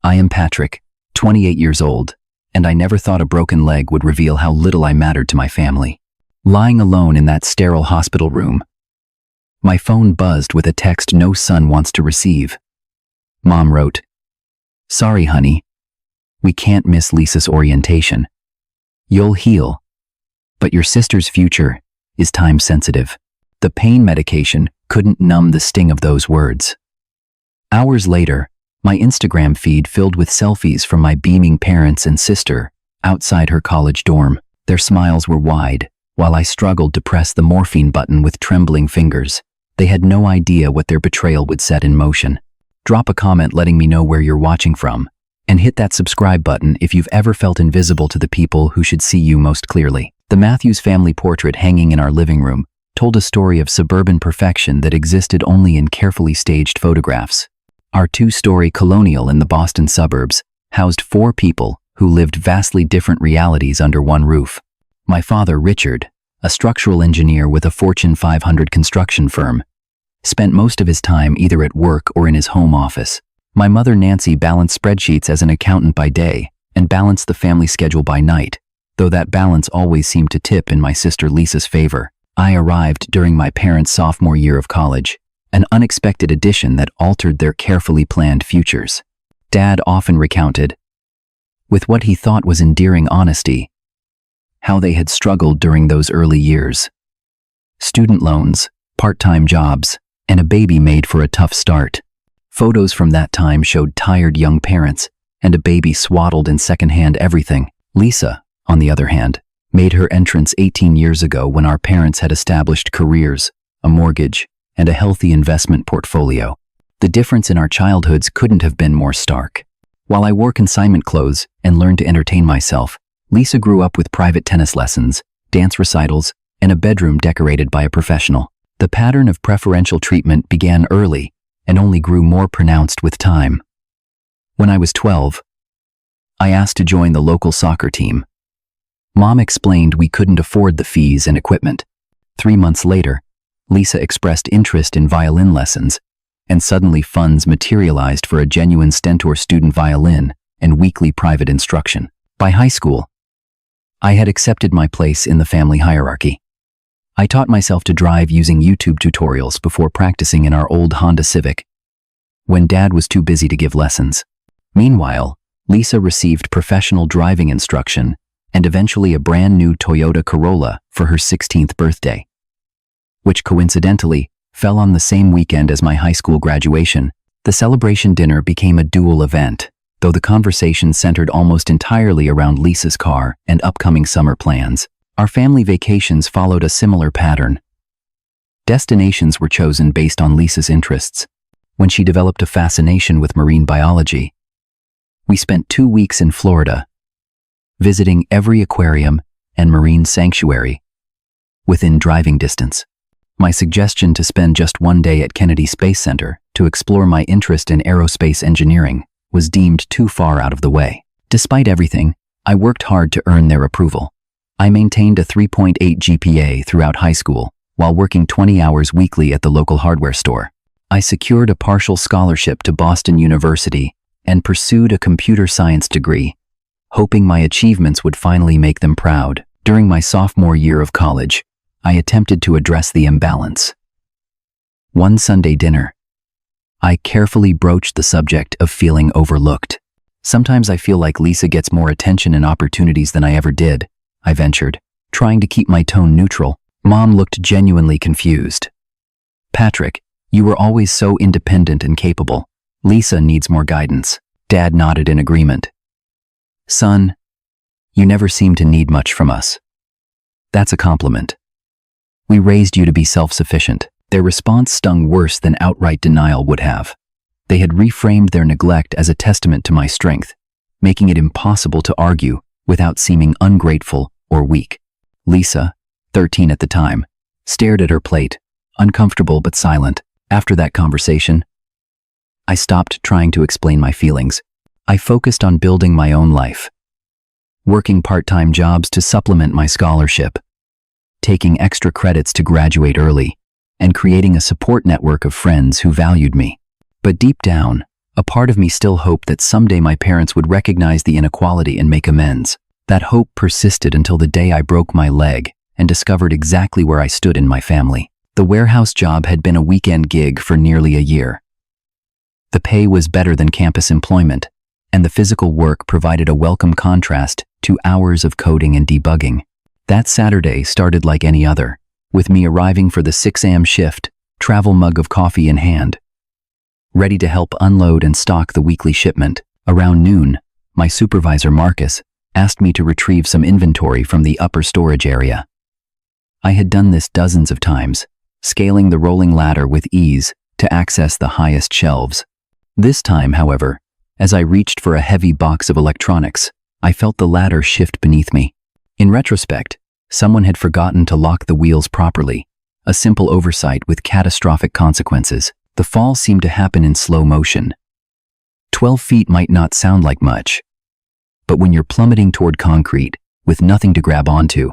I am Patrick, 28 years old, and I never thought a broken leg would reveal how little I mattered to my family. Lying alone in that sterile hospital room, my phone buzzed with a text no son wants to receive. Mom wrote, "Sorry, honey. We can't miss Lisa's orientation. You'll heal, but your sister's future is time-sensitive." The pain medication couldn't numb the sting of those words. Hours later, my Instagram feed filled with selfies from my beaming parents and sister outside her college dorm. Their smiles were wide, while I struggled to press the morphine button with trembling fingers. They had no idea what their betrayal would set in motion. Drop a comment letting me know where you're watching from, and hit that subscribe button if you've ever felt invisible to the people who should see you most clearly. The Matthews family portrait hanging in our living room told a story of suburban perfection that existed only in carefully staged photographs. Our two-story colonial in the Boston suburbs housed 4 people who lived vastly different realities under one roof. My father, Richard, a structural engineer with a Fortune 500 construction firm, spent most of his time either at work or in his home office. My mother, Nancy, balanced spreadsheets as an accountant by day and balanced the family schedule by night, though that balance always seemed to tip in my sister Lisa's favor. I arrived during my parents' sophomore year of college, an unexpected addition that altered their carefully planned futures. Dad often recounted, with what he thought was endearing honesty, how they had struggled during those early years. Student loans, part-time jobs, and a baby made for a tough start. Photos from that time showed tired young parents and a baby swaddled in secondhand everything. Lisa, on the other hand, made her entrance 18 years ago when our parents had established careers, a mortgage, and a healthy investment portfolio. The difference in our childhoods couldn't have been more stark. While I wore consignment clothes and learned to entertain myself, Lisa grew up with private tennis lessons, dance recitals, and a bedroom decorated by a professional. The pattern of preferential treatment began early and only grew more pronounced with time. When I was 12, I asked to join the local soccer team. Mom explained we couldn't afford the fees and equipment. 3 months later, Lisa expressed interest in violin lessons, and suddenly funds materialized for a genuine Stentor student violin and weekly private instruction. By high school, I had accepted my place in the family hierarchy. I taught myself to drive using YouTube tutorials before practicing in our old Honda Civic, when Dad was too busy to give lessons. Meanwhile, Lisa received professional driving instruction and eventually a brand new Toyota Corolla for her 16th birthday, which coincidentally fell on the same weekend as my high school graduation. The celebration dinner became a dual event, though the conversation centered almost entirely around Lisa's car and upcoming summer plans. Our family vacations followed a similar pattern. Destinations were chosen based on Lisa's interests. When she developed a fascination with marine biology, we spent 2 weeks in Florida, visiting every aquarium and marine sanctuary within driving distance. My suggestion to spend just 1 day at Kennedy Space Center to explore my interest in aerospace engineering was deemed too far out of the way. Despite everything, I worked hard to earn their approval. I maintained a 3.8 GPA throughout high school while working 20 hours weekly at the local hardware store. I secured a partial scholarship to Boston University and pursued a computer science degree, hoping my achievements would finally make them proud. During my sophomore year of college, I attempted to address the imbalance. One Sunday dinner, I carefully broached the subject of feeling overlooked. "Sometimes I feel like Lisa gets more attention and opportunities than I ever did," I ventured, trying to keep my tone neutral. Mom looked genuinely confused. "Patrick, you were always so independent and capable. Lisa needs more guidance." Dad nodded in agreement. "Son, you never seem to need much from us." "That's a compliment. We raised you to be self-sufficient." Their response stung worse than outright denial would have. They had reframed their neglect as a testament to my strength, making it impossible to argue without seeming ungrateful or weak. Lisa, 13 at the time, stared at her plate, uncomfortable but silent. After that conversation, I stopped trying to explain my feelings. I focused on building my own life, working part-time jobs to supplement my scholarship, taking extra credits to graduate early, and creating a support network of friends who valued me. But deep down, A part of me still hoped that someday my parents would recognize the inequality and make amends. That hope persisted until the day I broke my leg and discovered exactly where I stood in my family. The warehouse job had been a weekend gig for nearly a year. The pay was better than campus employment, and the physical work provided a welcome contrast to hours of coding and debugging. That Saturday started like any other, with me arriving for the 6 a.m. shift, travel mug of coffee in hand, ready to help unload and stock the weekly shipment. Around noon, my supervisor Marcus asked me to retrieve some inventory from the upper storage area. I had done this dozens of times, scaling the rolling ladder with ease to access the highest shelves. This time, however, as I reached for a heavy box of electronics, I felt the ladder shift beneath me. In retrospect, someone had forgotten to lock the wheels properly, a simple oversight with catastrophic consequences. The fall seemed to happen in slow motion. 12 feet might not sound like much, but when you're plummeting toward concrete with nothing to grab onto,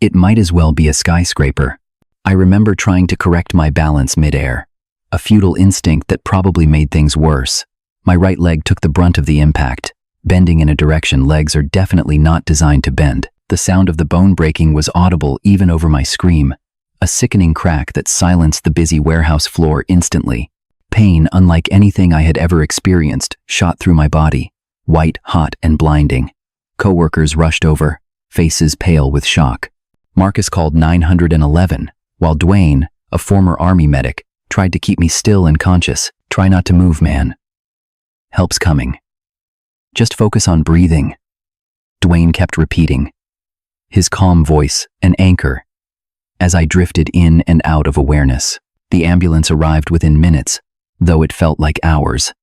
it might as well be a skyscraper. I remember trying to correct my balance mid-air, a futile instinct that probably made things worse. My right leg took the brunt of the impact, bending in a direction legs are definitely not designed to bend. The sound of the bone breaking was audible even over my scream, a sickening crack that silenced the busy warehouse floor instantly. Pain, unlike anything I had ever experienced, shot through my body, white, hot, and blinding. Coworkers rushed over, faces pale with shock. Marcus called 911, while Dwayne, a former Army medic, tried to keep me still and conscious. "Try not to move, man. Help's coming. Just focus on breathing," Dwayne kept repeating, his calm voice an anchor. As I drifted in and out of awareness, the ambulance arrived within minutes, though it felt like hours.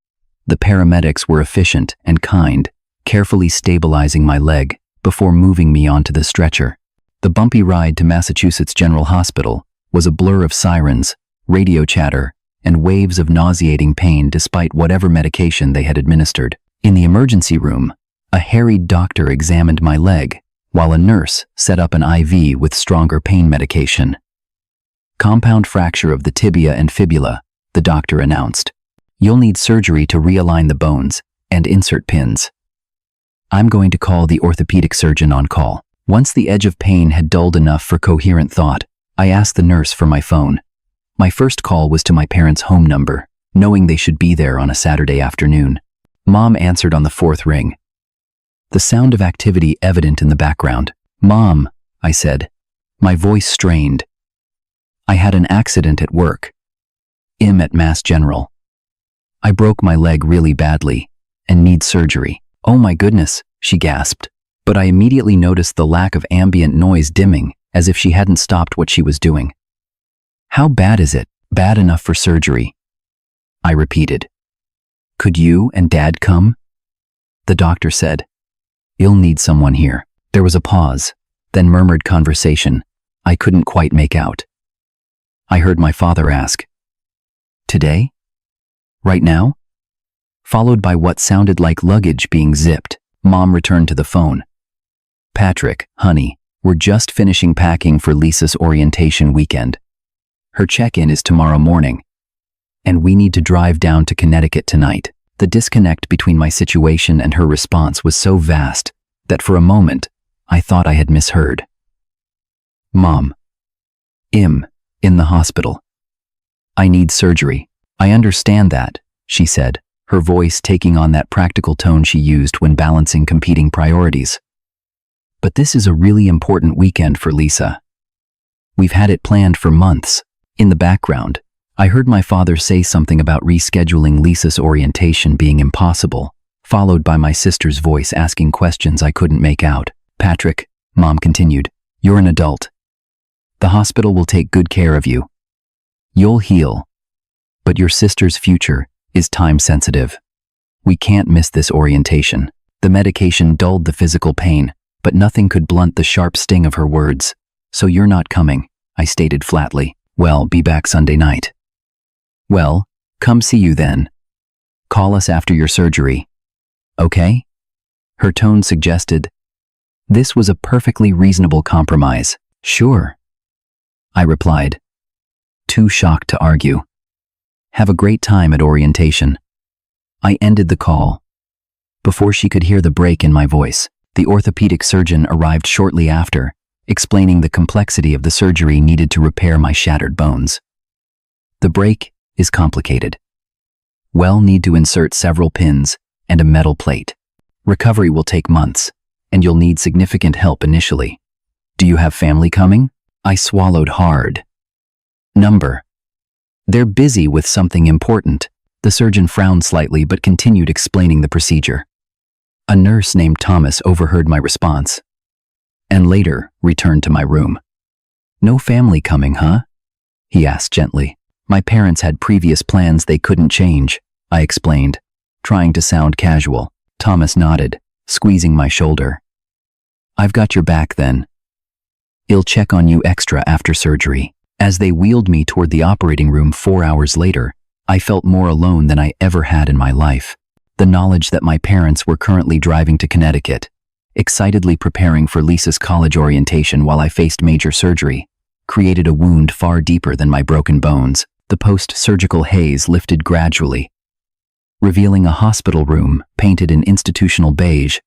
The paramedics were efficient and kind, carefully stabilizing my leg before moving me onto the stretcher. The bumpy ride to Massachusetts General Hospital was a blur of sirens, radio chatter, and waves of nauseating pain despite whatever medication they had administered. In the emergency room, a harried doctor examined my leg, while a nurse set up an IV with stronger pain medication. "Compound fracture of the tibia and fibula," the doctor announced. "You'll need surgery to realign the bones and insert pins. I'm going to call the orthopedic surgeon on call." Once the edge of pain had dulled enough for coherent thought, I asked the nurse for my phone. My first call was to my parents' home number, knowing they should be there on a Saturday afternoon. Mom answered on the 4th ring, the sound of activity evident in the background. "Mom," I said, my voice strained. "I had an accident at work. At Mass General. I broke my leg really badly and need surgery." "Oh my goodness," she gasped, but I immediately noticed the lack of ambient noise dimming, as if she hadn't stopped what she was doing. "How bad is it?" "Bad enough for surgery," I repeated. "Could you and Dad come?" The doctor said, "You'll need someone here." There was a pause, then murmured conversation I couldn't quite make out. I heard my father ask, "Today? Right now?" Followed by what sounded like luggage being zipped. Mom returned to the phone. "Patrick, honey, we're just finishing packing for Lisa's orientation weekend. Her check-in is tomorrow morning, and we need to drive down to Connecticut tonight." The disconnect between my situation and her response was so vast that for a moment I thought I had misheard. "Mom. In the hospital. I need surgery." "I understand that," she said, her voice taking on that practical tone she used when balancing competing priorities. "But this is a really important weekend for Lisa. We've had it planned for months." In the background, I heard my father say something about rescheduling Lisa's orientation being impossible, followed by my sister's voice asking questions I couldn't make out. "Patrick," Mom continued, "you're an adult. The hospital will take good care of you. You'll heal. But your sister's future is time-sensitive. We can't miss this orientation." The medication dulled the physical pain, but nothing could blunt the sharp sting of her words. "So you're not coming," I stated flatly. "Well, be back Sunday night." "Well, come see you then. Call us after your surgery. Okay?" Her tone suggested this was a perfectly reasonable compromise. "Sure," I replied, too shocked to argue. "Have a great time at orientation." I ended the call. Before she could hear the break in my voice, the orthopedic surgeon arrived shortly after, explaining the complexity of the surgery needed to repair my shattered bones. The break is complicated. We'll need to insert several pins and a metal plate. Recovery will take months, and you'll need significant help initially. Do you have family coming? I swallowed hard. Number. They're busy with something important. The surgeon frowned slightly but continued explaining the procedure. A nurse named Thomas overheard my response, and later returned to my room. No family coming, huh? He asked gently. My parents had previous plans they couldn't change, I explained, trying to sound casual. Thomas nodded, squeezing my shoulder. I've got your back then. I'll check on you extra after surgery. As they wheeled me toward the operating room 4 hours later, I felt more alone than I ever had in my life. The knowledge that my parents were currently driving to Connecticut, excitedly preparing for Lisa's college orientation while I faced major surgery, created a wound far deeper than my broken bones. The post-surgical haze lifted gradually, revealing a hospital room painted in institutional beige,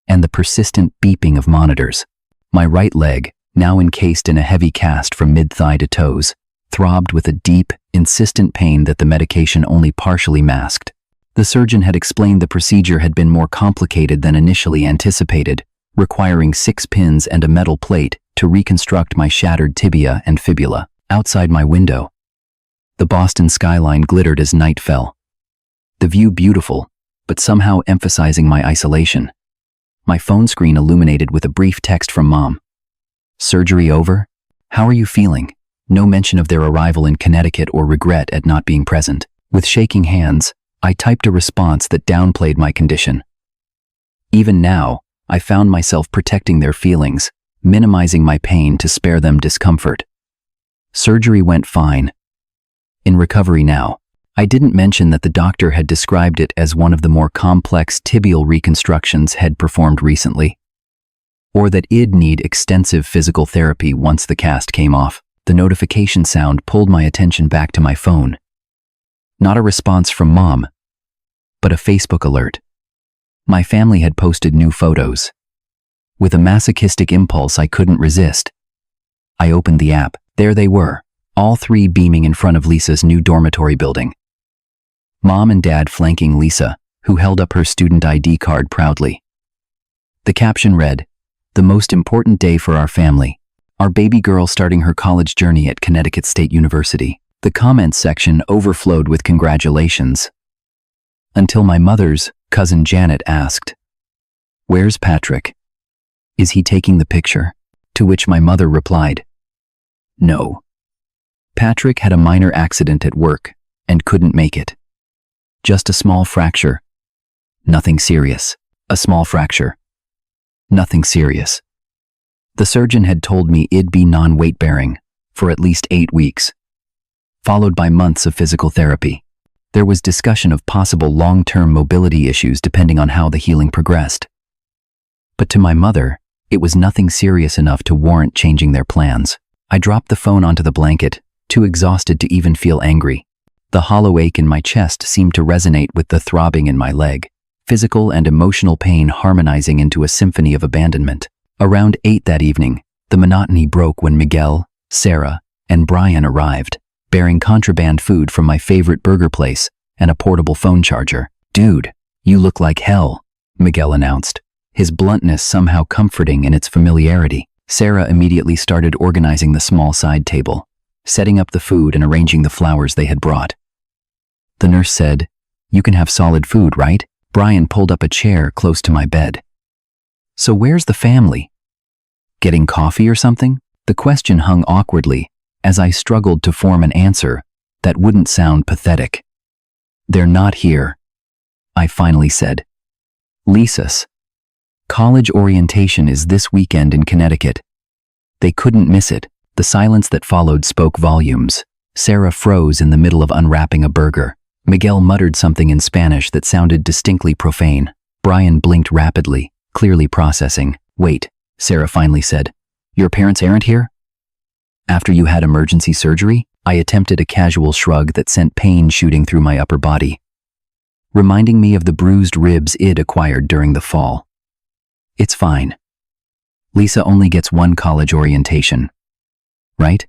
and the persistent beeping of monitors. My right leg, now encased in a heavy cast from mid-thigh to toes, throbbed with a deep, insistent pain that the medication only partially masked. The surgeon had explained the procedure had been more complicated than initially anticipated, requiring 6 pins and a metal plate to reconstruct my shattered tibia and fibula. Outside my window, the Boston skyline glittered as night fell. The view beautiful, but somehow emphasizing my isolation. My phone screen illuminated with a brief text from Mom. Surgery over? How are you feeling? No mention of their arrival in Connecticut or regret at not being present. With shaking hands, I typed a response that downplayed my condition. Even now, I found myself protecting their feelings, minimizing my pain to spare them discomfort. Surgery went fine. In recovery now. I didn't mention that the doctor had described it as one of the more complex tibial reconstructions had performed recently, or that I'd need extensive physical therapy once the cast came off. The notification sound pulled my attention back to my phone. Not a response from Mom, but a Facebook alert. My family had posted new photos. With a masochistic impulse I couldn't resist, I opened the app. There they were, all 3 beaming in front of Lisa's new dormitory building. Mom and Dad flanking Lisa, who held up her student ID card proudly. The caption read, "The most important day for our family. Our baby girl starting her college journey at Connecticut State University." The comments section overflowed with congratulations. Until my mother's cousin Janet asked, "Where's Patrick? Is he taking the picture?" To which my mother replied, "No. Patrick had a minor accident at work and couldn't make it. Just a small fracture. Nothing serious. A small fracture. Nothing serious." The surgeon had told me I'd be non-weight-bearing for at least 8 weeks, followed by months of physical therapy. There was discussion of possible long-term mobility issues depending on how the healing progressed. But to my mother, it was nothing serious enough to warrant changing their plans. I dropped the phone onto the blanket, too exhausted to even feel angry. The hollow ache in my chest seemed to resonate with the throbbing in my leg, physical and emotional pain harmonizing into a symphony of abandonment. Around 8 that evening, the monotony broke when Miguel, Sarah, and Brian arrived, bearing contraband food from my favorite burger place and a portable phone charger. "Dude, you look like hell," Miguel announced, his bluntness somehow comforting in its familiarity. Sarah immediately started organizing the small side table, setting up the food and arranging the flowers they had brought. The nurse said, "You can have solid food, right?" Brian pulled up a chair close to my bed. "So where's the family? Getting coffee or something?" The question hung awkwardly as I struggled to form an answer that wouldn't sound pathetic. "They're not here," I finally said. "Lisa's college orientation is this weekend in Connecticut. They couldn't miss it." The silence that followed spoke volumes. Sarah froze in the middle of unwrapping a burger. Miguel muttered something in Spanish that sounded distinctly profane. Brian blinked rapidly, clearly processing. "Wait," Sarah finally said. "Your parents aren't here? After you had emergency surgery?" I attempted a casual shrug that sent pain shooting through my upper body. reminding me of the bruised ribs Id acquired during the fall. It's fine. Lisa only gets one college orientation. Right?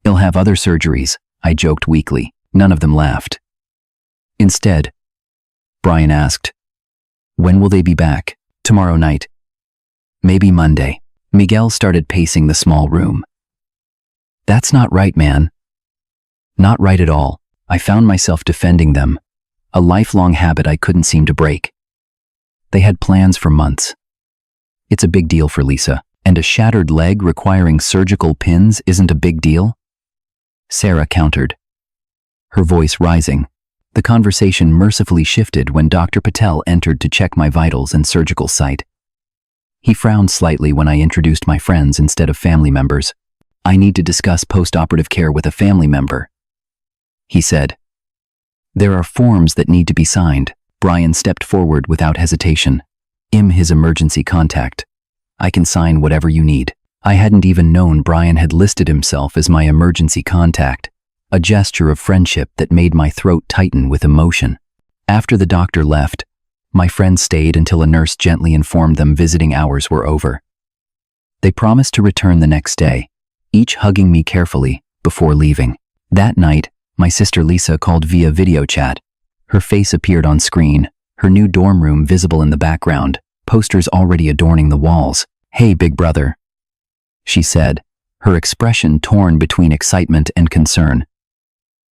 He'll have other surgeries, I joked weakly. None of them laughed. Instead, Brian asked, when will they be back? Tomorrow night. Maybe Monday. Miguel started pacing the small room. That's not right, man. Not right at all. I found myself defending them, a lifelong habit I couldn't seem to break. They had plans for months. It's a big deal for Lisa, and a shattered leg requiring surgical pins isn't a big deal? Sarah countered, her voice rising. The conversation mercifully shifted when Dr. Patel entered to check my vitals and surgical site. He frowned slightly when I introduced my friends instead of family members. I need to discuss post-operative care with a family member, he said. There are forms that need to be signed. Brian stepped forward without hesitation. I'm his emergency contact. I can sign whatever you need. I hadn't even known Brian had listed himself as my emergency contact, a gesture of friendship that made my throat tighten with emotion. After the doctor left, my friends stayed until a nurse gently informed them visiting hours were over. They promised to return the next day, each hugging me carefully before leaving. That night, my sister Lisa called via video chat. Her face appeared on screen, her new dorm room visible in the background, posters already adorning the walls. Hey, big brother, she said, her expression torn between excitement and concern.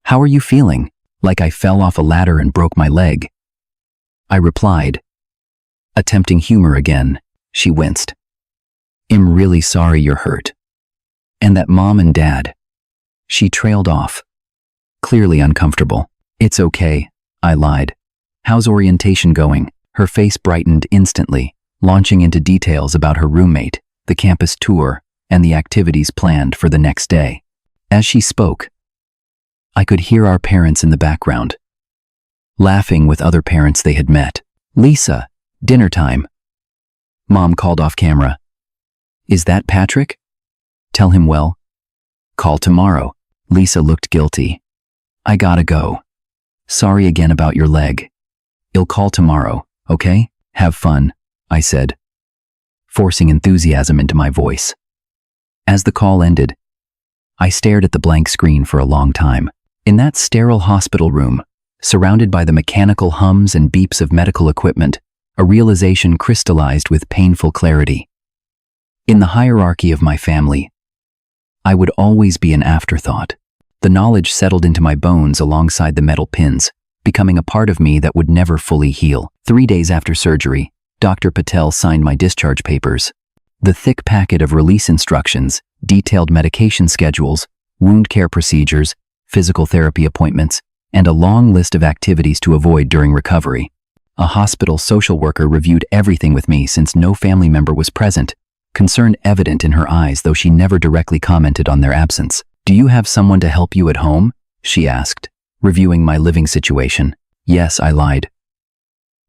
How are you feeling? Like I fell off a ladder and broke my leg. I replied. Attempting humor again, she winced. I'm really sorry you're hurt. And that mom and dad. She trailed off, clearly uncomfortable. It's okay, I lied. How's orientation going? Her face brightened instantly, launching into details about her roommate, the campus tour, and the activities planned for the next day. As she spoke, I could hear our parents in the background, laughing with other parents they had met. Lisa, dinner time. Mom called off camera. Is that Patrick? Tell him well. Call tomorrow. Lisa looked guilty. I gotta go. Sorry again about your leg. I'll call tomorrow, okay? Have fun, I said, forcing enthusiasm into my voice. As the call ended, I stared at the blank screen for a long time. In that sterile hospital room, surrounded by the mechanical hums and beeps of medical equipment, a realization crystallized with painful clarity. In the hierarchy of my family, I would always be an afterthought. The knowledge settled into my bones alongside the metal pins, becoming a part of me that would never fully heal. 3 days after surgery, Dr. Patel signed my discharge papers. The thick packet of release instructions, detailed medication schedules, wound care procedures, physical therapy appointments, and a long list of activities to avoid during recovery. A hospital social worker reviewed everything with me since no family member was present, concern evident in her eyes though she never directly commented on their absence. Do you have someone to help you at home? She asked, reviewing my living situation. Yes, I lied.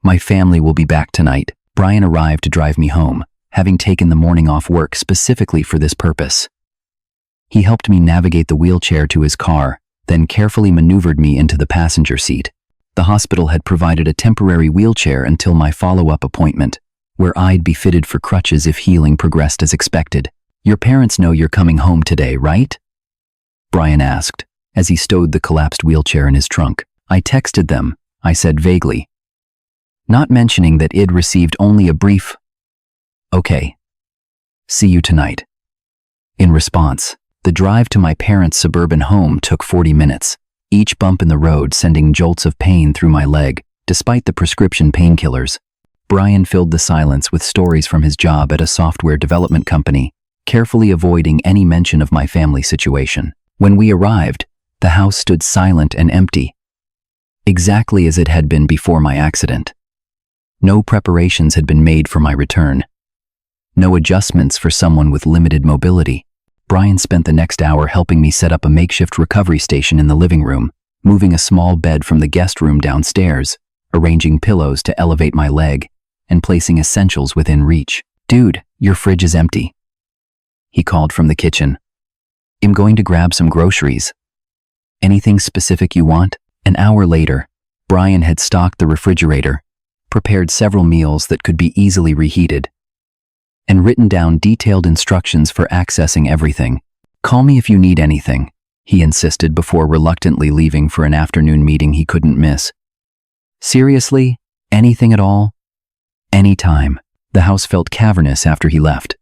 My family will be back tonight. Brian arrived to drive me home, having taken the morning off work specifically for this purpose. He helped me navigate the wheelchair to his car, then carefully maneuvered me into the passenger seat. The hospital had provided a temporary wheelchair until my follow-up appointment, where I'd be fitted for crutches if healing progressed as expected. Your parents know you're coming home today, right? Brian asked, as he stowed the collapsed wheelchair in his trunk. I texted them, I said vaguely, not mentioning that Id received only a brief, okay, see you tonight. In response, the drive to my parents' suburban home took 40 minutes, each bump in the road sending jolts of pain through my leg, despite the prescription painkillers. Brian filled the silence with stories from his job at a software development company, carefully avoiding any mention of my family situation. When we arrived, the house stood silent and empty, exactly as it had been before my accident. No preparations had been made for my return. No adjustments for someone with limited mobility. Brian spent the next hour helping me set up a makeshift recovery station in the living room, moving a small bed from the guest room downstairs, arranging pillows to elevate my leg, and placing essentials within reach. Dude, your fridge is empty, he called from the kitchen. I'm going to grab some groceries. Anything specific you want? An hour later, Brian had stocked the refrigerator, prepared several meals that could be easily reheated, and written down detailed instructions for accessing everything. "Call me if you need anything," he insisted before reluctantly leaving for an afternoon meeting he couldn't miss. "Seriously? Anything at all?" "Anytime." The house felt cavernous after he left.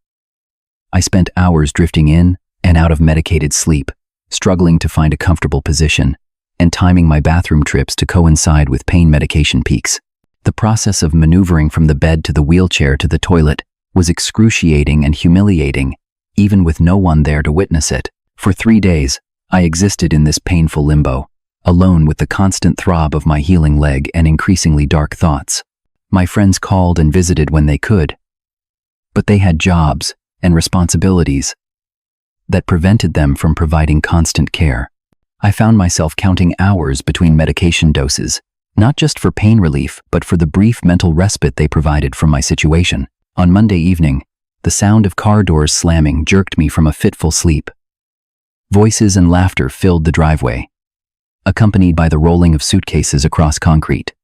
I spent hours drifting in and out of medicated sleep, struggling to find a comfortable position, and timing my bathroom trips to coincide with pain medication peaks. The process of maneuvering from the bed to the wheelchair to the toilet was excruciating and humiliating, even with no one there to witness it. For 3 days, I existed in this painful limbo, alone with the constant throb of my healing leg and increasingly dark thoughts. My friends called and visited when they could, but they had jobs and responsibilities that prevented them from providing constant care. I found myself counting hours between medication doses, not just for pain relief, but for the brief mental respite they provided from my situation. On Monday evening, the sound of car doors slamming jerked me from a fitful sleep. Voices and laughter filled the driveway, accompanied by the rolling of suitcases across concrete.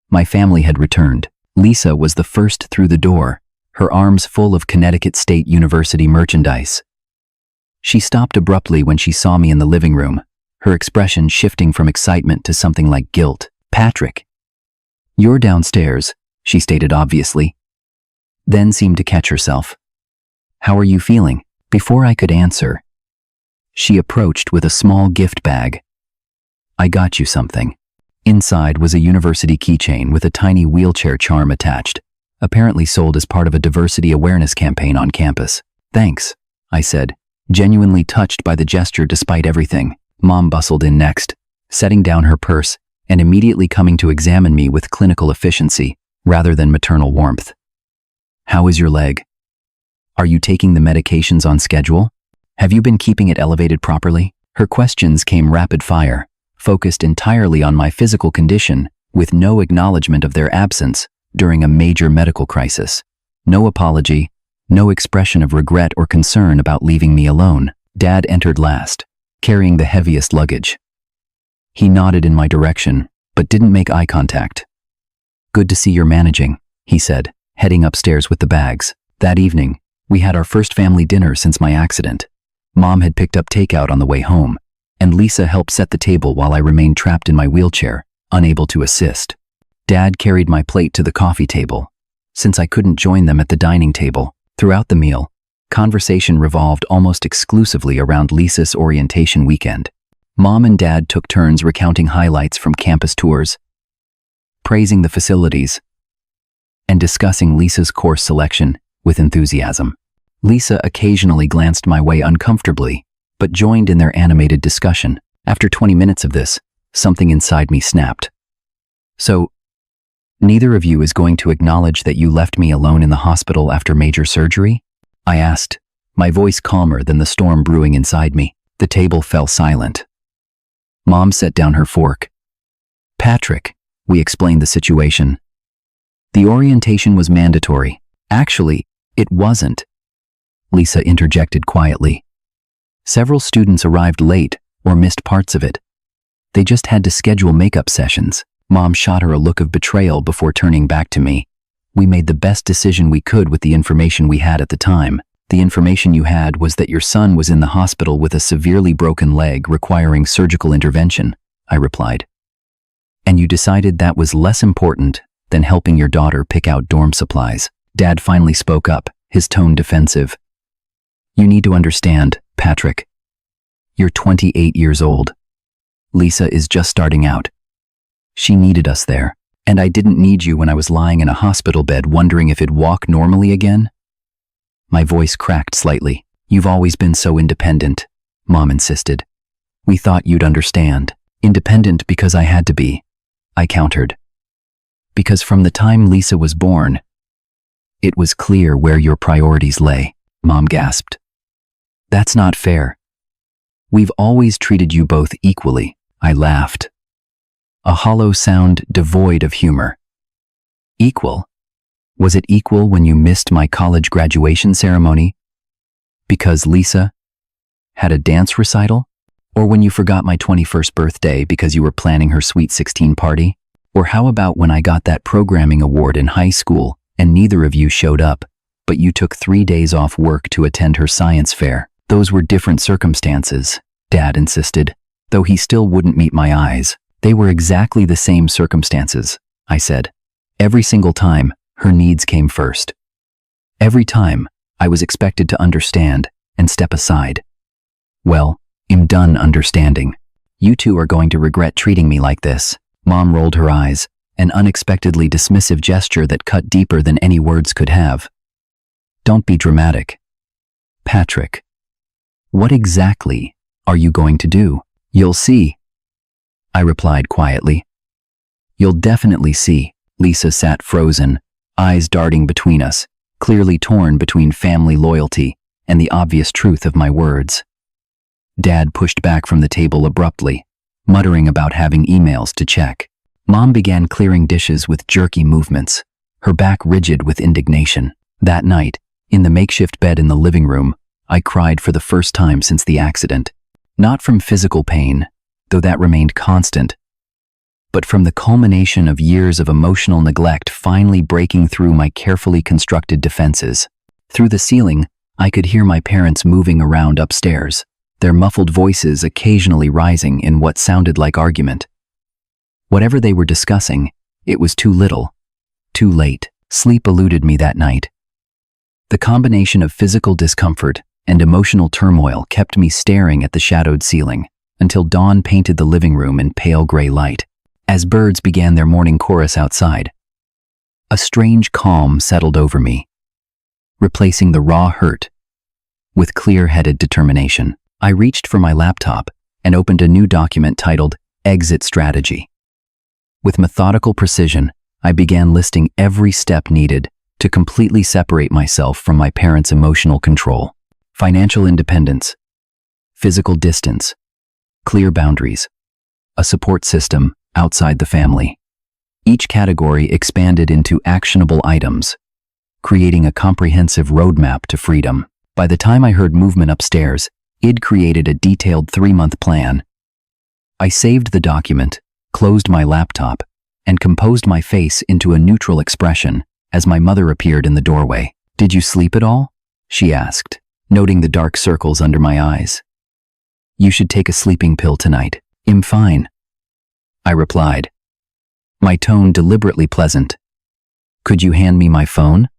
My family had returned. Lisa was the first through the door, her arms full of Connecticut State University merchandise. She stopped abruptly when she saw me in the living room, her expression shifting from excitement to something like guilt. "Patrick, you're downstairs," she stated obviously, then seemed to catch herself. "How are you feeling?" Before I could answer, she approached with a small gift bag. "I got you something." Inside was a university keychain with a tiny wheelchair charm attached, apparently sold as part of a diversity awareness campaign on campus. "Thanks," I said, genuinely touched by the gesture despite everything. Mom bustled in next, setting down her purse and immediately coming to examine me with clinical efficiency rather than maternal warmth. "How is your leg? Are you taking the medications on schedule? Have you been keeping it elevated properly?" Her questions came rapid fire, focused entirely on my physical condition, with no acknowledgement of their absence during a major medical crisis. No apology, no expression of regret or concern about leaving me alone. Dad entered last, carrying the heaviest luggage. He nodded in my direction, but didn't make eye contact. "Good to see you're managing," he said, heading upstairs with the bags. That evening, we had our first family dinner since my accident. Mom had picked up takeout on the way home, and Lisa helped set the table while I remained trapped in my wheelchair, unable to assist. Dad carried my plate to the coffee table, since I couldn't join them at the dining table. Throughout the meal, conversation revolved almost exclusively around Lisa's orientation weekend. Mom and Dad took turns recounting highlights from campus tours, praising the facilities, and discussing Lisa's course selection with enthusiasm. Lisa occasionally glanced my way uncomfortably, but joined in their animated discussion. After 20 minutes of this, something inside me snapped. "So, neither of you is going to acknowledge that you left me alone in the hospital after major surgery?" I asked, my voice calmer than the storm brewing inside me. The table fell silent. Mom set down her fork. "Patrick," we explained the situation. "The orientation was mandatory." "Actually, it wasn't," Lisa interjected quietly. "Several students arrived late or missed parts of it. They just had to schedule makeup sessions." Mom shot her a look of betrayal before turning back to me. "We made the best decision we could with the information we had at the time. The information you had was that your son was in the hospital with a severely broken leg requiring surgical intervention," I replied. "And you decided that was less important than helping your daughter pick out dorm supplies." Dad finally spoke up, his tone defensive. "You need to understand, Patrick. You're 28 years old. Lisa is just starting out. She needed us there, and I didn't need you when I was lying in a hospital bed wondering if it'd walk normally again." My voice cracked slightly. "You've always been so independent," Mom insisted. "We thought you'd understand." "Independent because I had to be," I countered. "Because from the time Lisa was born, it was clear where your priorities lay," Mom gasped. "That's not fair. We've always treated you both equally," I laughed, a hollow sound devoid of humor. "Equal? Was it equal when you missed my college graduation ceremony because Lisa had a dance recital? Or when you forgot my 21st birthday because you were planning her sweet 16 party?" Or how about when I got that programming award in high school and neither of you showed up, but you took 3 days off work to attend her science fair? Those were different circumstances, Dad insisted, though he still wouldn't meet my eyes. They were exactly the same circumstances, I said. Every single time, her needs came first. Every time, I was expected to understand and step aside. Well, I'm done understanding. You two are going to regret treating me like this. Mom rolled her eyes, an unexpectedly dismissive gesture that cut deeper than any words could have. Don't be dramatic. Patrick, what exactly are you going to do? You'll see, I replied quietly. You'll definitely see. Lisa sat frozen, eyes darting between us, clearly torn between family loyalty and the obvious truth of my words. Dad pushed back from the table abruptly, muttering about having emails to check. Mom began clearing dishes with jerky movements, her back rigid with indignation. That night, in the makeshift bed in the living room, I cried for the first time since the accident. Not from physical pain, though that remained constant, but from the culmination of years of emotional neglect finally breaking through my carefully constructed defenses. Through the ceiling, I could hear my parents moving around upstairs, their muffled voices occasionally rising in what sounded like argument. Whatever they were discussing, it was too little, too late. Sleep eluded me that night. The combination of physical discomfort and emotional turmoil kept me staring at the shadowed ceiling until dawn painted the living room in pale gray light. As birds began their morning chorus outside, a strange calm settled over me, replacing the raw hurt with clear-headed determination. I reached for my laptop and opened a new document titled Exit Strategy. With methodical precision, I began listing every step needed to completely separate myself from my parents' emotional control. Financial independence, physical distance, clear boundaries, a support system outside the family. Each category expanded into actionable items, creating a comprehensive roadmap to freedom. By the time I heard movement upstairs, I'd created a detailed 3-month plan. I saved the document, closed my laptop, and composed my face into a neutral expression as my mother appeared in the doorway. "Did you sleep at all?" she asked, noting the dark circles under my eyes. "You should take a sleeping pill tonight." "I'm fine," I replied, my tone deliberately pleasant. "Could you hand me my phone?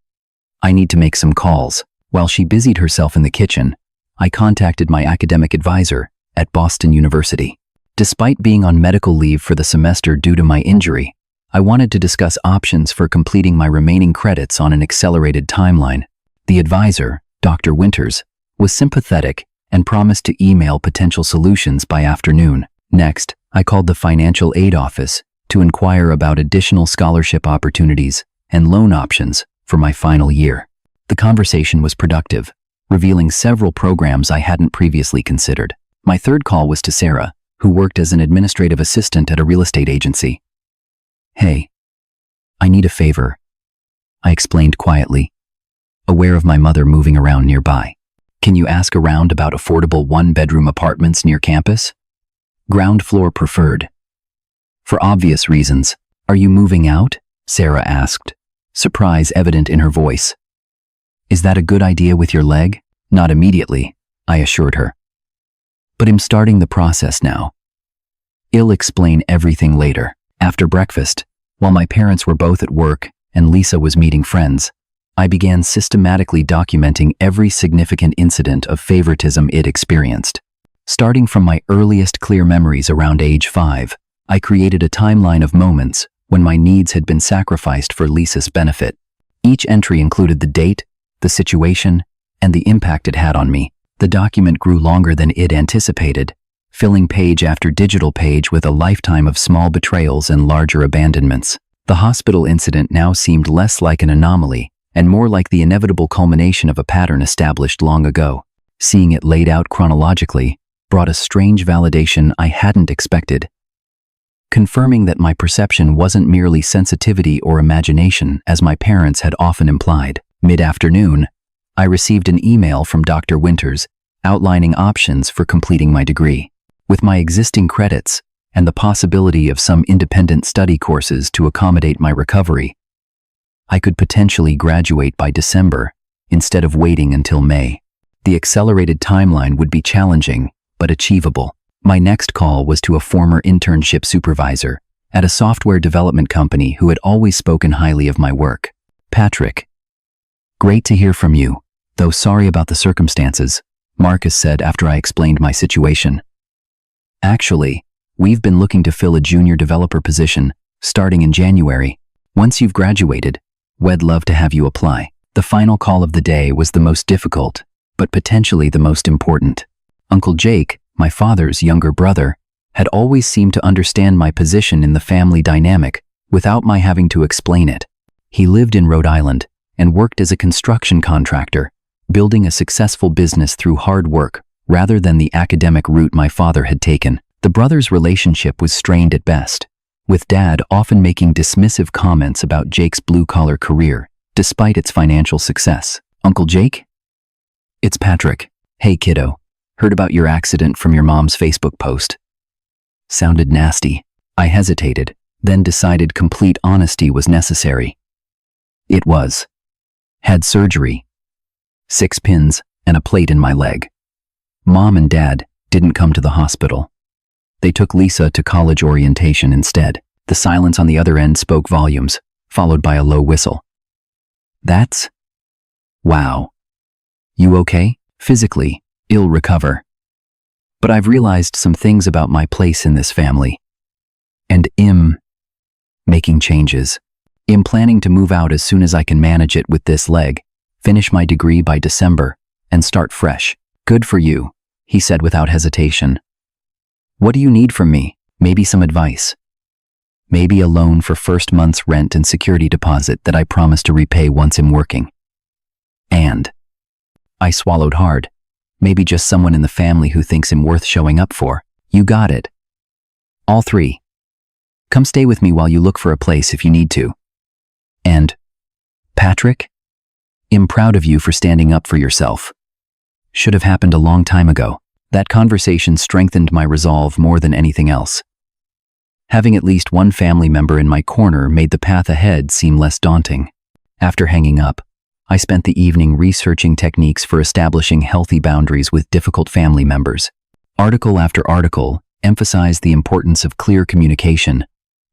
I need to make some calls." While she busied herself in the kitchen, I contacted my academic advisor at Boston University. Despite being on medical leave for the semester due to my injury, I wanted to discuss options for completing my remaining credits on an accelerated timeline. The advisor, Dr. Winters, was sympathetic and promised to email potential solutions by afternoon. Next, I called the financial aid office to inquire about additional scholarship opportunities and loan options for my final year. The conversation was productive, revealing several programs I hadn't previously considered. My third call was to Sarah, who worked as an administrative assistant at a real estate agency. "Hey, I need a favor," I explained quietly, aware of my mother moving around nearby. "Can you ask around about affordable 1-bedroom apartments near campus? Ground floor preferred." "For obvious reasons. Are you moving out?" Sarah asked, surprise evident in her voice. "Is that a good idea with your leg?" "Not immediately," I assured her. "But I'm starting the process now. I'll explain everything later." After breakfast, while my parents were both at work and Lisa was meeting friends, I began systematically documenting every significant incident of favoritism I'd experienced. Starting from my earliest clear memories around age 5, I created a timeline of moments when my needs had been sacrificed for Lisa's benefit. Each entry included the date, the situation, and the impact it had on me. The document grew longer than I'd anticipated, filling page after digital page with a lifetime of small betrayals and larger abandonments. The hospital incident now seemed less like an anomaly and more like the inevitable culmination of a pattern established long ago. Seeing it laid out chronologically brought a strange validation I hadn't expected, confirming that my perception wasn't merely sensitivity or imagination, as my parents had often implied. Mid-afternoon, I received an email from Dr. Winters outlining options for completing my degree. With my existing credits and the possibility of some independent study courses to accommodate my recovery. I could potentially graduate by December instead of waiting until May. The accelerated timeline would be challenging, but achievable. My next call was to a former internship supervisor at a software development company who had always spoken highly of my work. "Patrick, great to hear from you, though sorry about the circumstances," Marcus said after I explained my situation. "Actually, we've been looking to fill a junior developer position starting in January. Once you've graduated, we'd love to have you apply." The final call of the day was the most difficult, but potentially the most important. Uncle Jake, my father's younger brother, had always seemed to understand my position in the family dynamic without my having to explain it. He lived in Rhode Island and worked as a construction contractor, building a successful business through hard work rather than the academic route my father had taken. The brothers' relationship was strained at best, with Dad often making dismissive comments about Jake's blue-collar career, despite its financial success. "Uncle Jake? It's Patrick. Hey kiddo, heard about your accident from your mom's Facebook post." Sounded nasty. I hesitated, then decided complete honesty was necessary. It was. Had surgery. 6 pins and a plate in my leg. Mom and Dad didn't come to the hospital. They took Lisa to college orientation instead. The silence on the other end spoke volumes, followed by a low whistle. "That's... wow. You okay?" "Physically, I'll recover. But I've realized some things about my place in this family. And I'm making changes. I'm planning to move out as soon as I can manage it with this leg, finish my degree by December, and start fresh." "Good for you," he said without hesitation. "What do you need from me? Maybe some advice. Maybe a loan for first month's rent and security deposit that I promise to repay once I'm working. And..." I swallowed hard. "Maybe just someone in the family who thinks I'm worth showing up for." "You got it. All 3. Come stay with me while you look for a place if you need to. And, Patrick, I'm proud of you for standing up for yourself. Should have happened a long time ago." That conversation strengthened my resolve more than anything else. Having at least one family member in my corner made the path ahead seem less daunting. After hanging up, I spent the evening researching techniques for establishing healthy boundaries with difficult family members. Article after article emphasized the importance of clear communication,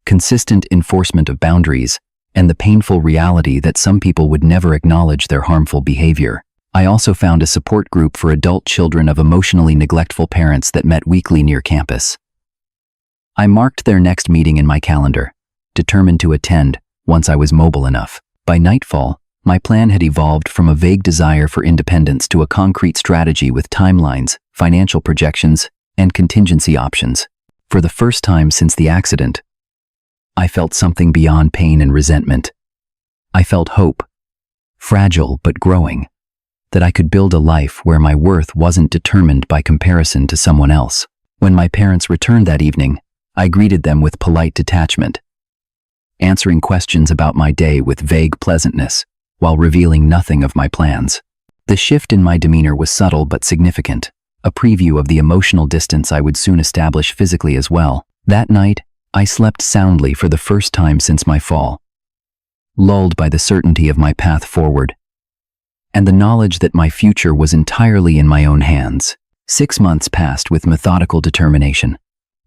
consistent enforcement of boundaries, and the painful reality that some people would never acknowledge their harmful behavior. I also found a support group for adult children of emotionally neglectful parents that met weekly near campus. I marked their next meeting in my calendar, determined to attend once I was mobile enough. By nightfall, my plan had evolved from a vague desire for independence to a concrete strategy with timelines, financial projections, and contingency options. For the first time since the accident, I felt something beyond pain and resentment. I felt hope, fragile but growing, that I could build a life where my worth wasn't determined by comparison to someone else. When my parents returned that evening, I greeted them with polite detachment, answering questions about my day with vague pleasantness, while revealing nothing of my plans. The shift in my demeanor was subtle but significant, a preview of the emotional distance I would soon establish physically as well. That night, I slept soundly for the first time since my fall, lulled by the certainty of my path forward, and the knowledge that my future was entirely in my own hands. 6 months passed with methodical determination.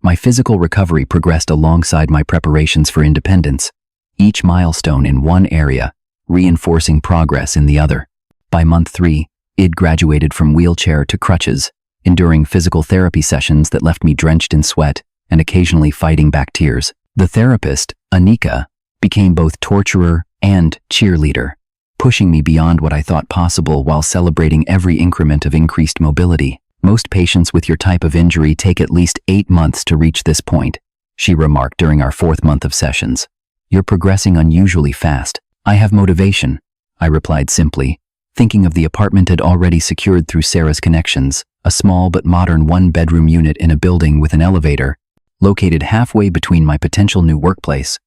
My physical recovery progressed alongside my preparations for independence, each milestone in one area, reinforcing progress in the other. By month 3, I'd graduated from wheelchair to crutches, enduring physical therapy sessions that left me drenched in sweat and occasionally fighting back tears. The therapist, Anika, became both torturer and cheerleader, pushing me beyond what I thought possible while celebrating every increment of increased mobility. "Most patients with your type of injury take at least 8 months to reach this point," she remarked during our 4th month of sessions. "You're progressing unusually fast." "I have motivation," I replied simply, thinking of the apartment I'd already secured through Sarah's connections, a small but modern 1-bedroom unit in a building with an elevator, located halfway between my potential new workplace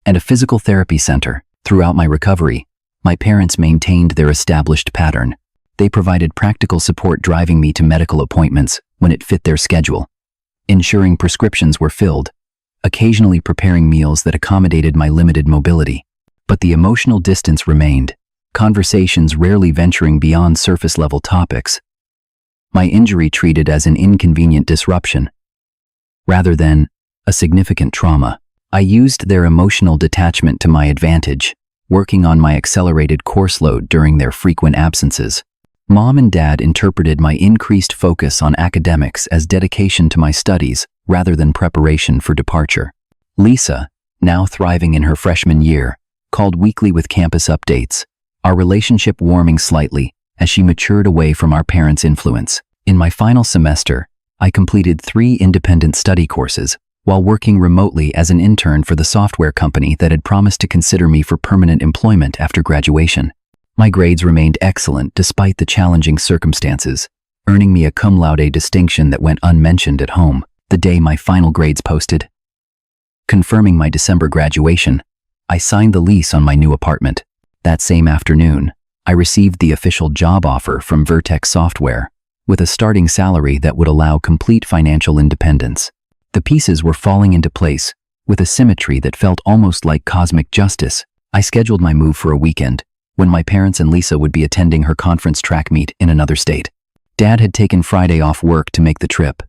and a physical therapy center. Throughout my recovery, my parents maintained their established pattern. They provided practical support, driving me to medical appointments when it fit their schedule, ensuring prescriptions were filled, occasionally preparing meals that accommodated my limited mobility. But the emotional distance remained, conversations rarely venturing beyond surface-level topics. My injury treated as an inconvenient disruption, rather than a significant trauma. I used their emotional detachment to my advantage, working on my accelerated course load during their frequent absences. Mom and Dad interpreted my increased focus on academics as dedication to my studies rather than preparation for departure. Lisa, now thriving in her freshman year, called weekly with campus updates, our relationship warming slightly as she matured away from our parents' influence. In my final semester, I completed 3 independent study courses while working remotely as an intern for the software company that had promised to consider me for permanent employment after graduation. My grades remained excellent despite the challenging circumstances, earning me a cum laude distinction that went unmentioned at home the day my final grades posted. Confirming my December graduation, I signed the lease on my new apartment. That same afternoon, I received the official job offer from Vertex Software, with a starting salary that would allow complete financial independence. The pieces were falling into place, with a symmetry that felt almost like cosmic justice. I scheduled my move for a weekend, when my parents and Lisa would be attending her conference track meet in another state. Dad had taken Friday off work to make the trip.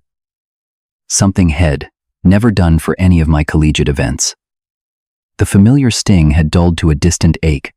Something had never done for any of my collegiate events. The familiar sting had dulled to a distant ache,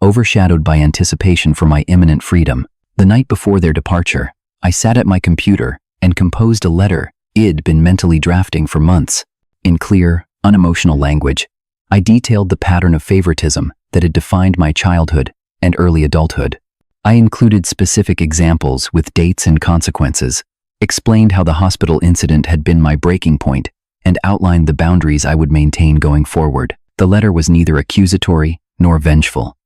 overshadowed by anticipation for my imminent freedom. The night before their departure, I sat at my computer and composed a letter I'd been mentally drafting for months. In clear, unemotional language, I detailed the pattern of favoritism that had defined my childhood and early adulthood. I included specific examples with dates and consequences, explained how the hospital incident had been my breaking point, and outlined the boundaries I would maintain going forward. The letter was neither accusatory nor vengeful,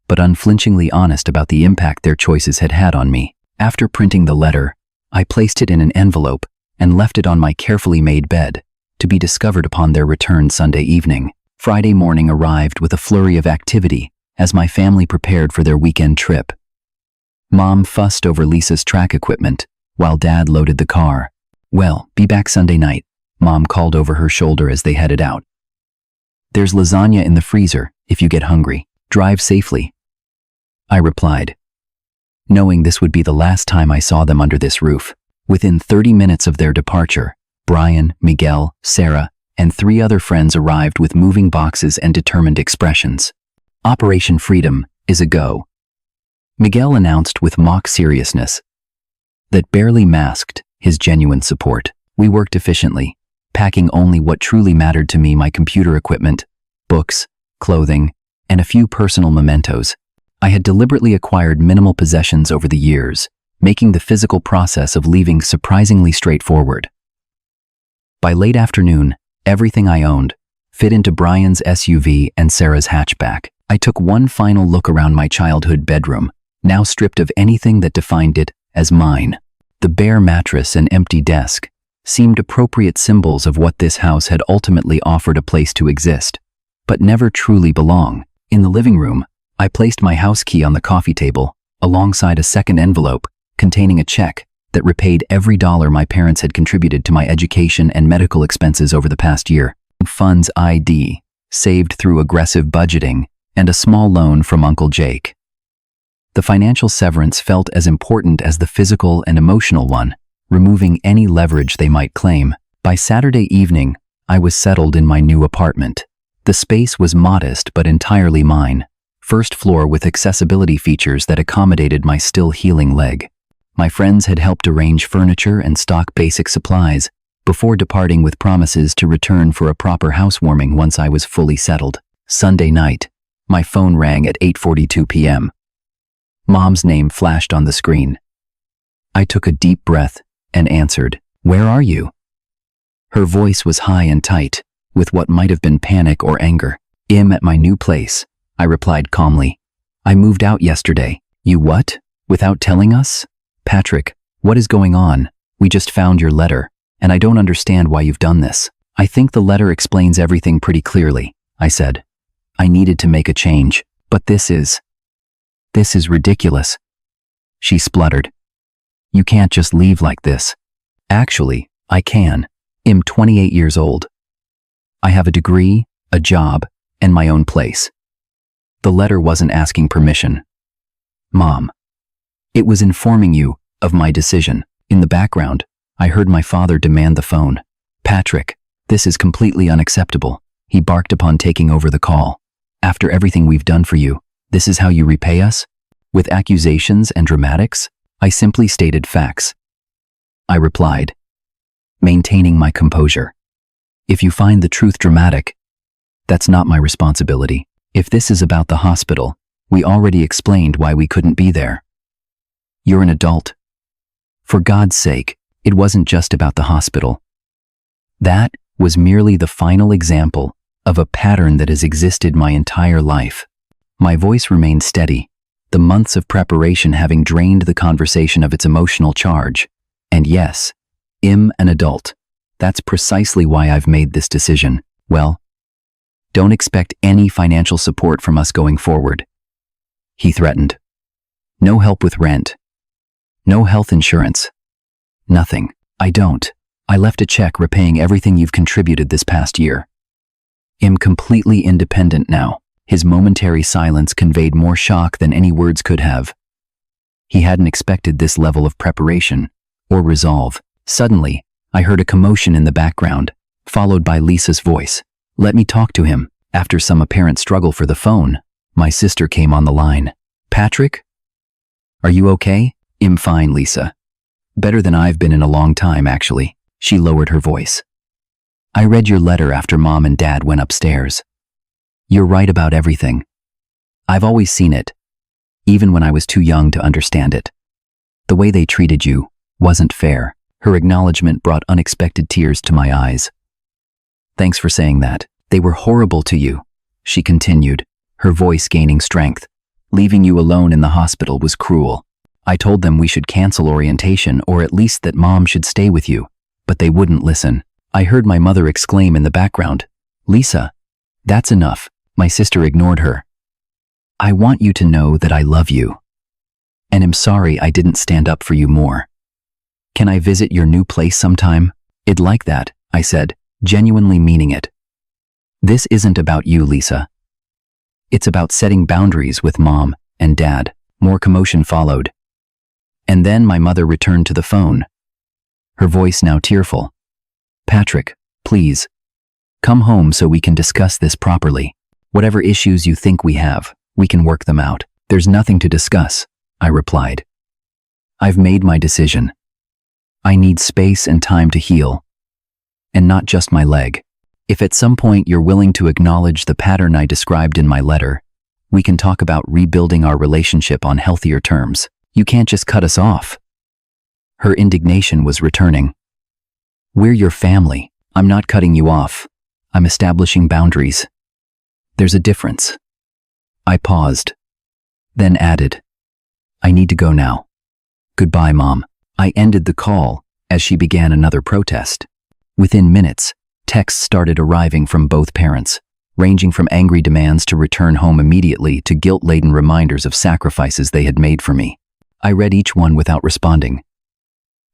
but unflinchingly honest about the impact their choices had had on me. After printing the letter, I placed it in an envelope and left it on my carefully made bed, to be discovered upon their return Sunday evening. Friday morning arrived with a flurry of activity as my family prepared for their weekend trip. Mom fussed over Lisa's track equipment, while Dad loaded the car. "Well, be back Sunday night," Mom called over her shoulder as they headed out. "There's lasagna in the freezer if you get hungry. Drive safely," I replied, knowing this would be the last time I saw them under this roof. Within 30 minutes of their departure, Brian, Miguel, Sarah, and 3 other friends arrived with moving boxes and determined expressions. "Operation Freedom is a go," Miguel announced with mock seriousness that barely masked his genuine support. We worked efficiently, packing only what truly mattered to me: my computer equipment, books, clothing, and a few personal mementos. I had deliberately acquired minimal possessions over the years, making the physical process of leaving surprisingly straightforward. By late afternoon, everything I owned fit into Brian's SUV and Sarah's hatchback. I took one final look around my childhood bedroom, now stripped of anything that defined it as mine. The bare mattress and empty desk seemed appropriate symbols of what this house had ultimately offered a place to exist, but never truly belong. In the living room, I placed my house key on the coffee table, alongside a second envelope containing a check that repaid every dollar my parents had contributed to my education and medical expenses over the past year. Funds ID, saved through aggressive budgeting, and a small loan from Uncle Jake. The financial severance felt as important as the physical and emotional one, removing any leverage they might claim. By Saturday evening, I was settled in my new apartment. The space was modest but entirely mine. First floor with accessibility features that accommodated my still healing leg. My friends had helped arrange furniture and stock basic supplies before departing with promises to return for a proper housewarming once I was fully settled. Sunday night, my phone rang at 8:42 p.m. Mom's name flashed on the screen. I took a deep breath and answered, "Where are you?" Her voice was high and tight, with what might have been panic or anger. "I'm at my new place," I replied calmly. "I moved out yesterday." "You what? Without telling us?" "Patrick, what is going on? We just found your letter, and I don't understand why you've done this." "I think the letter explains everything pretty clearly," I said. "I needed to make a change, but this is ridiculous," she spluttered. "You can't just leave like this." "Actually, I can. I'm 28 years old. I have a degree, a job, and my own place. The letter wasn't asking permission. Mom. It was informing you of my decision. In the background, I heard my father demand the phone. Patrick, this is completely unacceptable. He barked upon taking over the call. After everything we've done for you, this is how you repay us? With accusations and dramatics? I simply stated facts. I replied, maintaining my composure. If you find the truth dramatic, that's not my responsibility. If this is about the hospital, we already explained why we couldn't be there. You're an adult. For God's sake, it wasn't just about the hospital. That was merely the final example of a pattern that has existed my entire life. My voice remained steady, the months of preparation having drained the conversation of its emotional charge. And yes, I'm an adult. That's precisely why I've made this decision. Well, don't expect any financial support from us going forward. He threatened. No help with rent. No health insurance. Nothing. I don't. I left a check repaying everything you've contributed this past year. I'm completely independent now. His momentary silence conveyed more shock than any words could have. He hadn't expected this level of preparation or resolve. Suddenly, I heard a commotion in the background, followed by Lisa's voice. Let me talk to him. After some apparent struggle for the phone, my sister came on the line. Patrick? Are you okay? I'm fine, Lisa. Better than I've been in a long time, actually. She lowered her voice. I read your letter after Mom and Dad went upstairs. You're right about everything. I've always seen it, even when I was too young to understand it. The way they treated you wasn't fair. Her acknowledgement brought unexpected tears to my eyes. Thanks for saying that. They were horrible to you, she continued, her voice gaining strength. Leaving you alone in the hospital was cruel. I told them we should cancel orientation or at least that Mom should stay with you, but they wouldn't listen. I heard my mother exclaim in the background, Lisa, that's enough. My sister ignored her. I want you to know that I love you. And I'm sorry I didn't stand up for you more. Can I visit your new place sometime? I'd like that, I said, genuinely meaning it. This isn't about you, Lisa. It's about setting boundaries with Mom and Dad. More commotion followed. And then my mother returned to the phone, her voice now tearful. Patrick, please, come home so we can discuss this properly. Whatever issues you think we have, we can work them out. There's nothing to discuss, I replied. I've made my decision. I need space and time to heal. And not just my leg. If at some point you're willing to acknowledge the pattern I described in my letter, we can talk about rebuilding our relationship on healthier terms. You can't just cut us off. Her indignation was returning. We're your family. I'm not cutting you off. I'm establishing boundaries. There's a difference. I paused, then added, I need to go now. Goodbye, Mom. I ended the call as she began another protest. Within minutes, texts started arriving from both parents, ranging from angry demands to return home immediately to guilt-laden reminders of sacrifices they had made for me. I read each one without responding,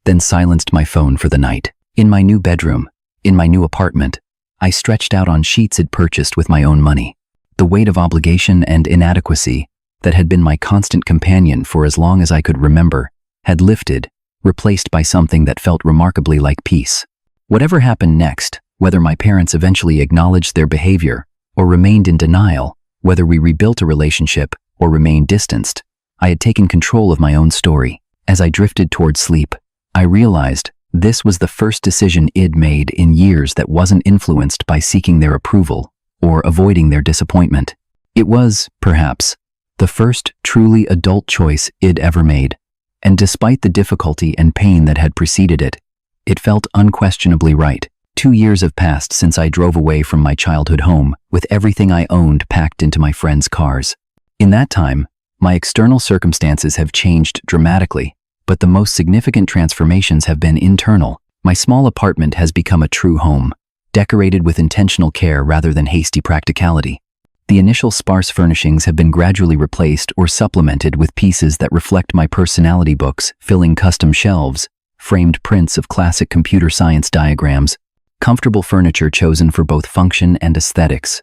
then silenced my phone for the night. In my new bedroom, in my new apartment, I stretched out on sheets I'd purchased with my own money. The weight of obligation and inadequacy that had been my constant companion for as long as I could remember had lifted, replaced by something that felt remarkably like peace. Whatever happened next, whether my parents eventually acknowledged their behavior or remained in denial, whether we rebuilt a relationship or remained distanced, I had taken control of my own story. As I drifted toward sleep, I realized this was the first decision I'd made in years that wasn't influenced by seeking their approval or avoiding their disappointment. It was, perhaps, the first truly adult choice I'd ever made, and despite the difficulty and pain that had preceded it, it felt unquestionably right. 2 years have passed since I drove away from my childhood home with everything I owned packed into my friends' cars. In that time, my external circumstances have changed dramatically, but the most significant transformations have been internal. My small apartment has become a true home, decorated with intentional care rather than hasty practicality. The initial sparse furnishings have been gradually replaced or supplemented with pieces that reflect my personality, books filling custom shelves, framed prints of classic computer science diagrams, Comfortable furniture chosen for both function and aesthetics.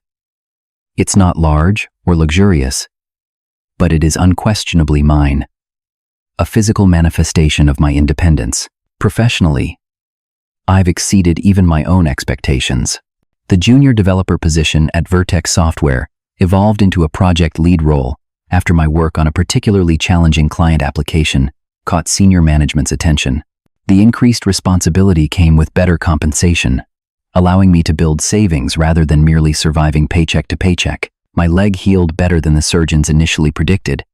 It's not large or luxurious, but it is unquestionably mine. A physical manifestation of my independence. Professionally, I've exceeded even my own expectations. The junior developer position at Vertex Software evolved into a project lead role after my work on a particularly challenging client application caught senior management's attention. The increased responsibility came with better compensation, allowing me to build savings rather than merely surviving paycheck to paycheck. My leg healed better than the surgeons initially predicted,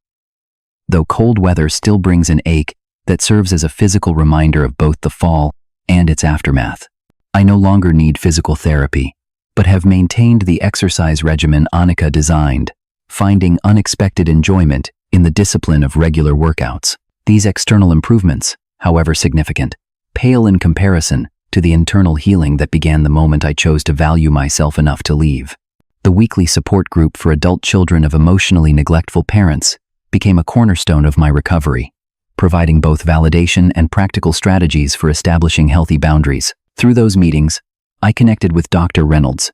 though cold weather still brings an ache that serves as a physical reminder of both the fall and its aftermath. I no longer need physical therapy, but have maintained the exercise regimen Annika designed, finding unexpected enjoyment in the discipline of regular workouts. These external improvements, however significant, pale in comparison to the internal healing that began the moment I chose to value myself enough to leave. The weekly support group for adult children of emotionally neglectful parents became a cornerstone of my recovery, providing both validation and practical strategies for establishing healthy boundaries. Through those meetings, I connected with Dr. Reynolds,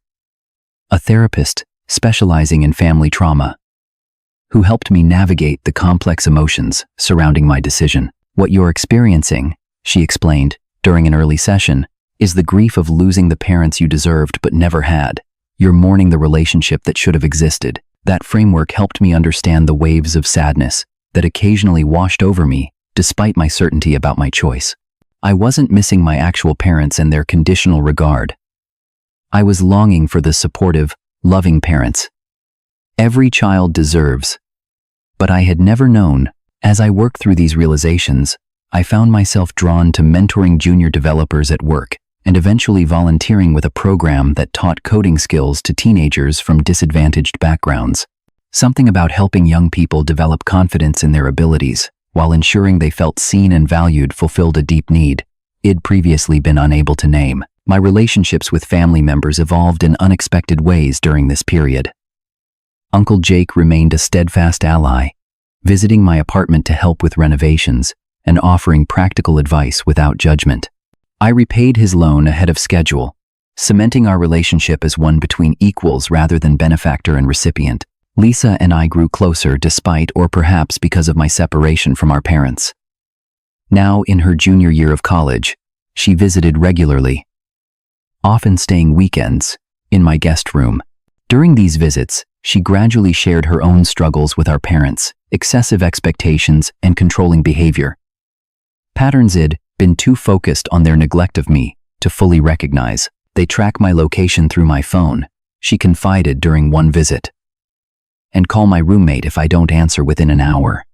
a therapist specializing in family trauma, who helped me navigate the complex emotions surrounding my decision. What you're experiencing, she explained during an early session, is the grief of losing the parents you deserved but never had. You're mourning the relationship that should have existed. That framework helped me understand the waves of sadness that occasionally washed over me despite my certainty about my choice. I wasn't missing my actual parents and their conditional regard. I was longing for the supportive, loving parents every child deserves. But I had never known. As I worked through these realizations, I found myself drawn to mentoring junior developers at work and eventually volunteering with a program that taught coding skills to teenagers from disadvantaged backgrounds. Something about helping young people develop confidence in their abilities while ensuring they felt seen and valued fulfilled a deep need I'd previously been unable to name. My relationships with family members evolved in unexpected ways during this period. Uncle Jake remained a steadfast ally, visiting my apartment to help with renovations and offering practical advice without judgment. I repaid his loan ahead of schedule, cementing our relationship as one between equals rather than benefactor and recipient. Lisa and I grew closer despite or perhaps because of my separation from our parents. Now in her junior year of college, she visited regularly, often staying weekends in my guest room. During these visits, she gradually shared her own struggles with our parents, excessive expectations, and controlling behavior. Patterns I'd been too focused on their neglect of me to fully recognize. They track my location through my phone, she confided during one visit, and call my roommate if I don't answer within an hour.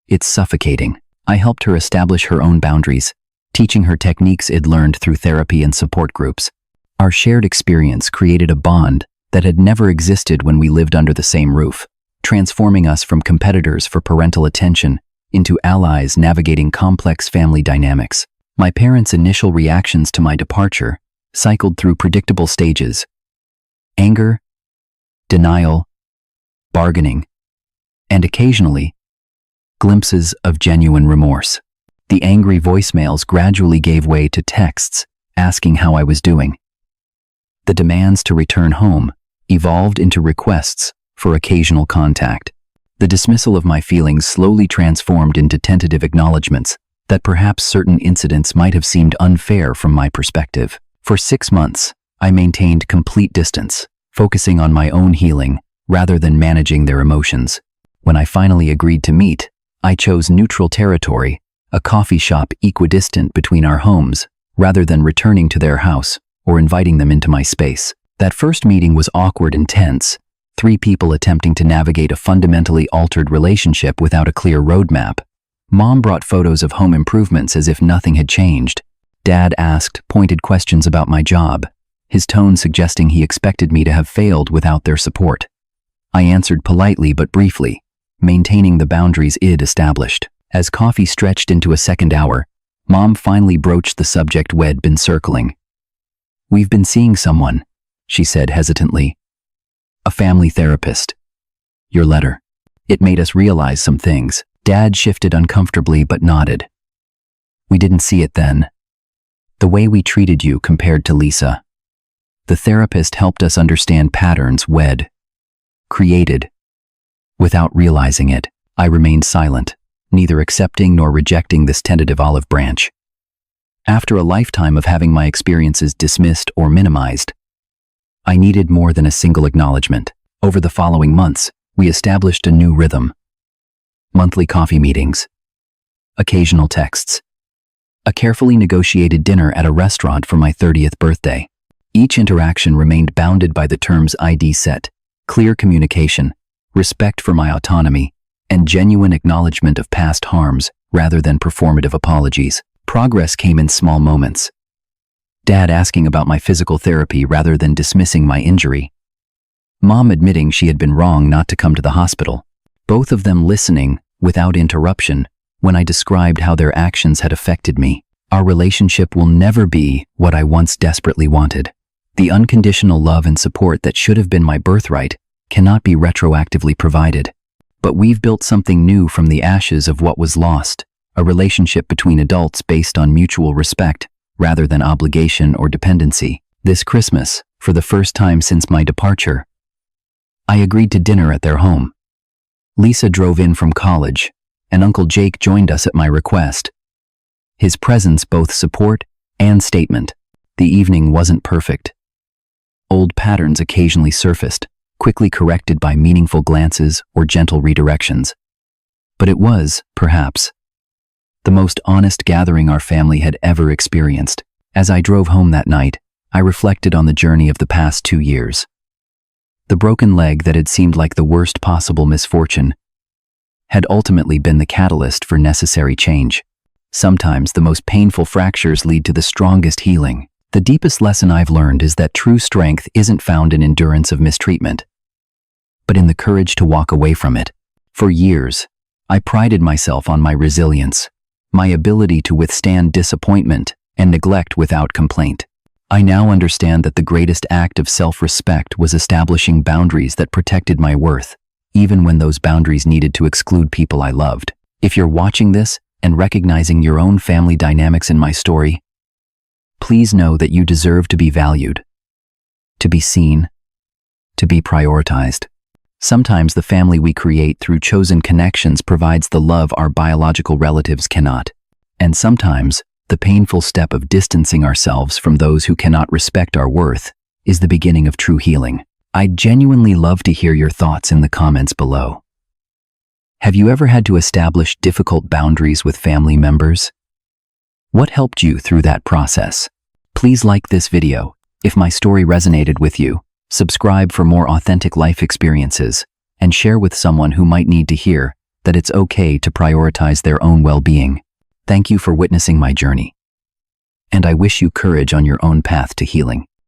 It's suffocating. I helped her establish her own boundaries, teaching her techniques I'd learned through therapy and support groups. Our shared experience created a bond that had never existed when we lived under the same roof, transforming us from competitors for parental attention into allies navigating complex family dynamics. My parents' initial reactions to my departure cycled through predictable stages: anger, denial, bargaining, and occasionally, glimpses of genuine remorse. The angry voicemails gradually gave way to texts asking how I was doing. The demands to return home evolved into requests for occasional contact. The dismissal of my feelings slowly transformed into tentative acknowledgments that perhaps certain incidents might have seemed unfair from my perspective. For 6 months, I maintained complete distance, focusing on my own healing rather than managing their emotions. When I finally agreed to meet, I chose neutral territory, a coffee shop equidistant between our homes, rather than returning to their house or inviting them into my space. That first meeting was awkward and tense, 3 people attempting to navigate a fundamentally altered relationship without a clear roadmap. Mom brought photos of home improvements as if nothing had changed. Dad asked pointed questions about my job, his tone suggesting he expected me to have failed without their support. I answered politely but briefly, maintaining the boundaries I'd established. As coffee stretched into a second hour, Mom finally broached the subject we'd been circling. "We've been seeing someone," she said hesitantly. "A family therapist. Your letter. It made us realize some things." Dad shifted uncomfortably but nodded. "We didn't see it then. The way we treated you compared to Lisa. The therapist helped us understand patterns Wed created. Without realizing it, I remained silent, neither accepting nor rejecting this tentative olive branch. After a lifetime of having my experiences dismissed or minimized, I needed more than a single acknowledgement. Over the following months, we established a new rhythm. Monthly coffee meetings, occasional texts, a carefully negotiated dinner at a restaurant for my 30th birthday. Each interaction remained bounded by the terms I'd set: clear communication, respect for my autonomy, and genuine acknowledgement of past harms rather than performative apologies. Progress came in small moments. Dad asking about my physical therapy rather than dismissing my injury. Mom admitting she had been wrong not to come to the hospital. Both of them listening, without interruption, when I described how their actions had affected me. Our relationship will never be what I once desperately wanted. The unconditional love and support that should have been my birthright cannot be retroactively provided. But we've built something new from the ashes of what was lost, a relationship between adults based on mutual respect rather than obligation or dependency. This Christmas, for the first time since my departure, I agreed to dinner at their home. Lisa drove in from college, and Uncle Jake joined us at my request. His presence both support and statement. The evening wasn't perfect. Old patterns occasionally surfaced, quickly corrected by meaningful glances or gentle redirections. But it was, perhaps, the most honest gathering our family had ever experienced. As I drove home that night, I reflected on the journey of the past 2 years. The broken leg that had seemed like the worst possible misfortune had ultimately been the catalyst for necessary change. Sometimes the most painful fractures lead to the strongest healing. The deepest lesson I've learned is that true strength isn't found in endurance of mistreatment, but in the courage to walk away from it. For years, I prided myself on my resilience, my ability to withstand disappointment and neglect without complaint. I now understand that the greatest act of self-respect was establishing boundaries that protected my worth, even when those boundaries needed to exclude people I loved. If you're watching this and recognizing your own family dynamics in my story, please know that you deserve to be valued, to be seen, to be prioritized. Sometimes the family we create through chosen connections provides the love our biological relatives cannot. And sometimes, the painful step of distancing ourselves from those who cannot respect our worth is the beginning of true healing. I'd genuinely love to hear your thoughts in the comments below. Have you ever had to establish difficult boundaries with family members? What helped you through that process? Please like this video if my story resonated with you, subscribe for more authentic life experiences, and share with someone who might need to hear that it's okay to prioritize their own well-being. Thank you for witnessing my journey, and I wish you courage on your own path to healing.